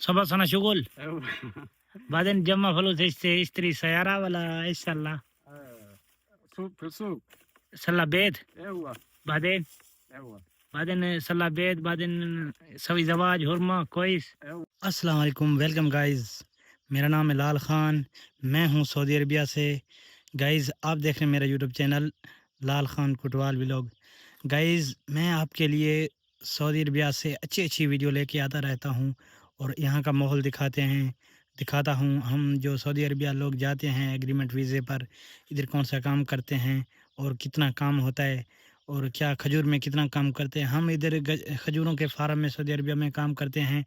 صبا سنة شغل ايوه بعدين جمع فلوس يشتري سيارة ولا ايش الله سوق في السوق صلى بيت ايوه بعدين ايوه بعدين صلى بيت بعدين سوي زواج حرمة كويس. ايوه السلام علیکم، ویلکم گائز، میرا نام ہے لال خان، میں ہوں سعودی عربیہ سے۔ گائز آپ دیکھ رہے ہیں میرا یوٹیوب چینل لال خان کوٹوال ولاگ۔ گائز میں آپ کے لیے سعودی عربیہ سے اچھی ویڈیو لے کے آتا رہتا ہوں اور یہاں کا ماحول دکھاتا ہوں۔ ہم جو سعودی عربیہ لوگ جاتے ہیں ایگریمنٹ ویزے پر، ادھر کون سا کام کرتے ہیں اور کتنا کام ہوتا ہے اور کیا کھجور میں کتنا کام کرتے ہیں۔ ہم ادھر کھجوروں کے فارم میں سعودی عربیہ میں کام کرتے ہیں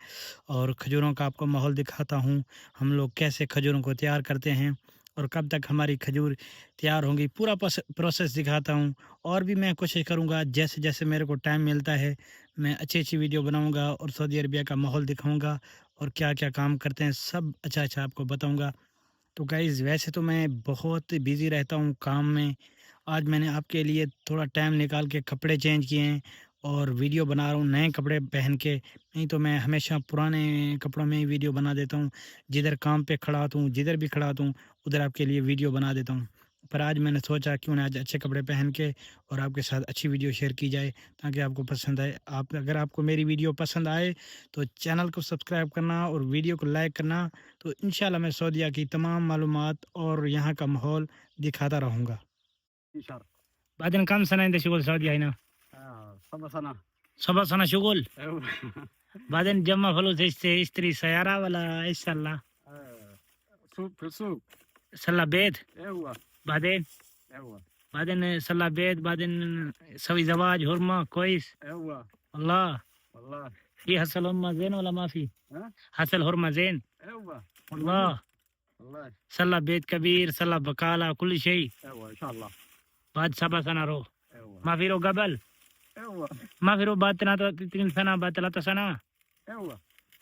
اور کھجوروں کا آپ کو ماحول دکھاتا ہوں، ہم لوگ کیسے کھجوروں کو تیار کرتے ہیں اور کب تک ہماری کھجور تیار ہوں گی، پورا پروسیس دکھاتا ہوں۔ اور بھی میں کوشش کروں گا جیسے میرے کو ٹائم ملتا ہے میں اچھی ویڈیو بناؤں گا اور سعودی عربیہ کا ماحول دکھاؤں گا اور کیا کام کرتے ہیں سب اچھا آپ کو بتاؤں گا۔ تو گائز ویسے تو میں بہت بزی رہتا ہوں کام میں، آج میں نے آپ کے لیے تھوڑا ٹائم نکال کے کپڑے چینج کیے ہیں اور ویڈیو بنا رہا ہوں نئے کپڑے پہن کے، نہیں تو میں ہمیشہ پرانے کپڑوں میں ہی ویڈیو بنا دیتا ہوں، جدھر کام پہ کھڑا ہوتا ہوں جدھر بھی کھڑا ہوتا ہوں ادھر آپ کے لیے ویڈیو بنا دیتا ہوں۔ پر آج میں نے سوچا کیوں نہ آج اچھے کپڑے پہن کے اور آپ کے ساتھ اچھی ویڈیو شیئر کی جائے تاکہ آپ کو پسند آئے۔ اگر آپ کو میری ویڈیو پسند آئے تو چینل کو سبسکرائب کرنا اور ویڈیو کو لائک کرنا، تو انشاءاللہ میں سعودیہ کی تمام معلومات اور یہاں کا ماحول دکھاتا رہوں گا۔ ان شاء الله بعدين كم سنة أنت شغل سعودي هنا؟ 7 سنة 7 سنة شغل ايوه بعدين جمع فلوس يشتري سيارة ولا ايش الله سوق في السوق صلى بيت ايوه بعدين ايوه بعدين صلى بيت بعدين سوي زواج حرمة كويس ايوه والله والله في حصل حرمة زين ولا ما في؟ ها حصل حرمة زين ايوه والله والله صلى بيت كبير صلى بقالة كل شيء ايوه ان شاء الله بعد 7 سنة رو ايوه ما في رو قبل ايوه ما في رو بعد 3 سنة بعد 3 سنة ايوه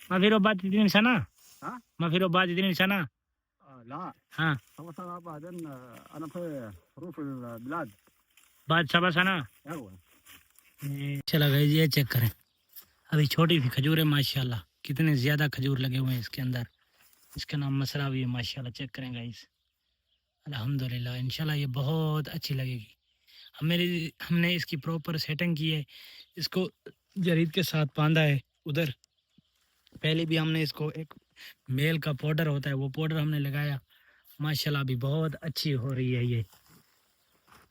ما في رو بعد 2 سنة ها ما في رو بعد 2 سنة لا ها 7 سنة بعدين انا في ظروف البلاد بعد 7 سنة ايوه چلا گیا یہ چیک کریں۔ ابھی چھوٹی سی کھجور ہے ماشاءاللہ، کتنے زیادہ کھجور لگے ہوئے ہیں اس کے اندر۔ اس کا نام مسرا بھی ہے ماشاءاللہ، چیک کریں گائز الحمدللہ انشاءاللہ یہ بہت اچھی لگے گی۔ ہم نے اس کی پراپر سیٹنگ کی ہے، اس کو جرید کے ساتھ باندھا ہے۔ ادھر پہلے بھی ہم نے اس کو ایک میل کا پاؤڈر ہوتا ہے وہ پاؤڈر ہم نے لگایا، ماشاءاللہ ابھی بہت اچھی ہو رہی ہے یہ۔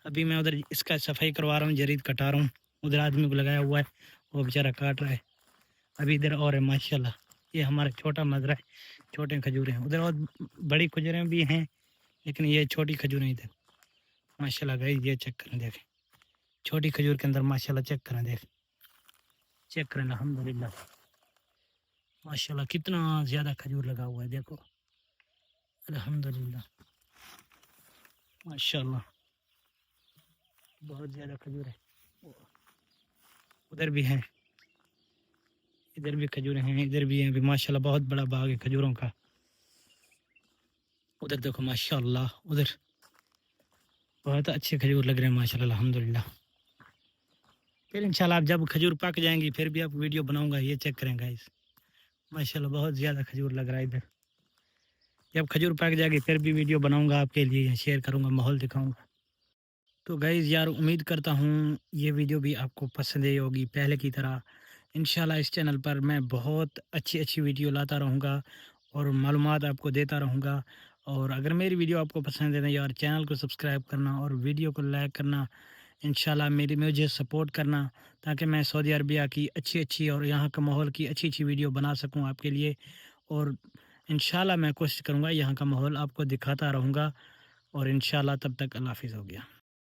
ابھی میں ادھر اس کا صفائی کروا رہا ہوں، جرید کٹا رہا ہوں، ادھر آدمی کو لگایا ہوا ہے وہ بیچارہ کاٹ رہا ہے۔ ابھی ادھر اور ہے ماشاءاللہ، یہ ہمارا چھوٹا مزرعہ ہے، چھوٹے کھجوریں ہیں، ادھر اور بڑی کھجوریں بھی ہیں لیکن یہ چھوٹی کھجوریں ادھر ماشاءاللہ گئی۔ یہ چیک کریں دیکھیں، چھوٹی کھجور کے اندر ماشاءاللہ چیک کریں، دیکھیں چیک کریں الحمدللہ ماشاءاللہ کتنا زیادہ کھجور لگا ہوا ہے، دیکھو الحمدللہ ماشاءاللہ بہت زیادہ کھجور ہے۔ ادھر بھی ہیں، ادھر بھی کھجوریں ہیں، ادھر بھی ہیں، بھی ماشاءاللہ بہت بڑا باغ ہے کھجوروں کا۔ ادھر دیکھو ماشاءاللہ ادھر بہت اچھے کھجور لگ رہے ہیں ماشاءاللہ الحمدللہ۔ پھر انشاءاللہ آپ جب کھجور پک جائیں گی پھر بھی آپ ویڈیو بناؤں گا۔ یہ چیک کریں گائز ماشاءاللہ بہت زیادہ کھجور لگ رہا ہے ادھر، جب کھجور پک جائے گی پھر بھی ویڈیو بناؤں گا آپ کے لیے، شیئر کروں گا، ماحول دکھاؤں گا۔ تو گائز یار امید کرتا ہوں یہ ویڈیو بھی آپ کو پسند آئی ہوگی پہلے کی طرح۔ انشاءاللہ اس چینل پر میں بہت اچھی ویڈیو لاتا رہوں گا اور معلومات آپ کو دیتا رہوں گا۔ اور اگر میری ویڈیو آپ کو پسند ہے تو یار چینل کو سبسکرائب کرنا اور ویڈیو کو لائک کرنا، انشاءاللہ مجھے سپورٹ کرنا تاکہ میں سعودی عربیہ کی اچھی اور یہاں کا ماحول کی اچھی ویڈیو بنا سکوں آپ کے لیے۔ اور انشاءاللہ میں کوشش کروں گا یہاں کا ماحول آپ کو دکھاتا رہوں گا۔ اور انشاءاللہ تب تک اللہ حافظ ہو گیا۔